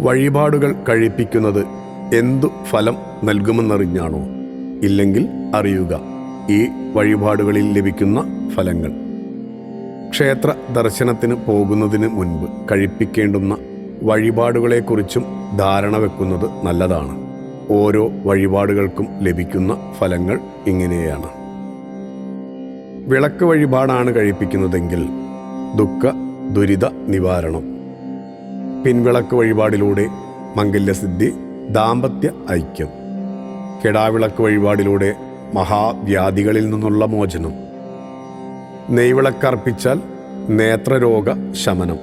വഴിപാടുകൾ കഴിപ്പിക്കുന്നത് എന്തു ഫലം നൽകുമെന്നറിഞ്ഞാണോ? ഇല്ലെങ്കിൽ അറിയുക ഈ വഴിപാടുകളിൽ ലഭിക്കുന്ന ഫലങ്ങൾ. ക്ഷേത്ര ദർശനത്തിന് പോകുന്നതിന് മുൻപ് കഴിപ്പിക്കേണ്ടുന്ന വഴിപാടുകളെക്കുറിച്ചും ധാരണ വെക്കുന്നത് നല്ലതാണ്. ഓരോ വഴിപാടുകൾക്കും ലഭിക്കുന്ന ഫലങ്ങൾ ഇങ്ങനെയാണ്. വിളക്ക് വഴിപാടാണ് കഴിപ്പിക്കുന്നതെങ്കിൽ ദുഃഖ ദുരിത നിവാരണം. പിൻവിളക്ക് വഴിപാടിലൂടെ മംഗല്യസിദ്ധി, ദാമ്പത്യ ഐക്യം. കെടാവിളക്ക് വഴിപാടിലൂടെ മഹാവ്യാധികളിൽ നിന്നുള്ള മോചനം. നെയ്വിളക്കർപ്പിച്ചാൽ നേത്രരോഗ ശമനം.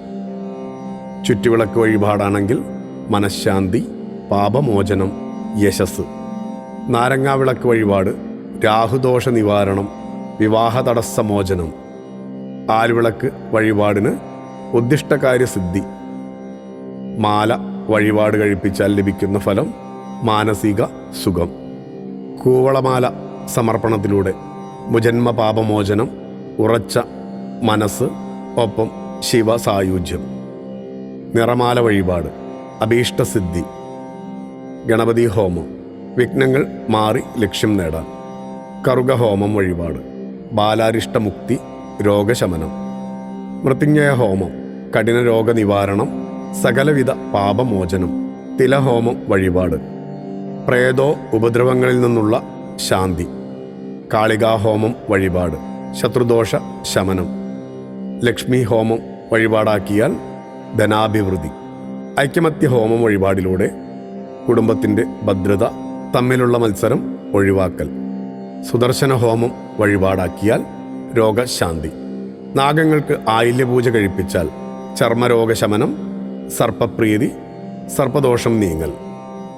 ചുറ്റുവിളക്ക് വഴിപാടാണെങ്കിൽ മനഃശാന്തി, പാപമോചനം, യശസ്. നാരങ്ങാവിളക്ക് വഴിപാട് രാഹുദോഷ നിവാരണം, വിവാഹ തടസ്സമോചനം. ആൽവിളക്ക് വഴിപാടിന് ഉദ്ദിഷ്ടകാര്യസിദ്ധി. മാല വഴിപാട് കഴിപ്പിച്ചാൽ ലഭിക്കുന്ന ഫലം മാനസിക സുഖം. കൂവളമാല സമർപ്പണത്തിലൂടെ മുജന്മ പാപമോചനം, ഉറച്ച മനസ്സ്, ഒപ്പം ശിവസായുജ്യം. നിറമാല വഴിപാട് അഭീഷ്ടസിദ്ധി. ഗണപതി ഹോമം വിഘ്നങ്ങൾ മാറി ലക്ഷ്യം നേടാൻ. കറുകഹോമം വഴിപാട് ബാലാരിഷ്ടമുക്തി, രോഗശമനം. മൃത്യുഞ്ജയ ഹോമം കഠിന രോഗനിവാരണം, സകലവിധ പാപമോചനം. തിലഹോമം വഴിപാട് പ്രേതോ ഉപദ്രവങ്ങളിൽ നിന്നുള്ള ശാന്തി. കാളികാഹോമം വഴിപാട് ശത്രുദോഷ ശമനം. ലക്ഷ്മി ഹോമം വഴിപാടാക്കിയാൽ ധനാഭിവൃദ്ധി. ഐക്യമത്യ ഹോമം വഴിപാടിലൂടെ കുടുംബത്തിൻ്റെ ഭദ്രത, തമ്മിലുള്ള മത്സരം ഒഴിവാക്കൽ. സുദർശന ഹോമം വഴിപാടാക്കിയാൽ രോഗശാന്തി. നാഗങ്ങൾക്ക് ആയില്യപൂജ കഴിപ്പിച്ചാൽ ചർമ്മരോഗശമനം, സർപ്പപ്രീതി, സർപ്പദോഷം നീങ്ങൽ.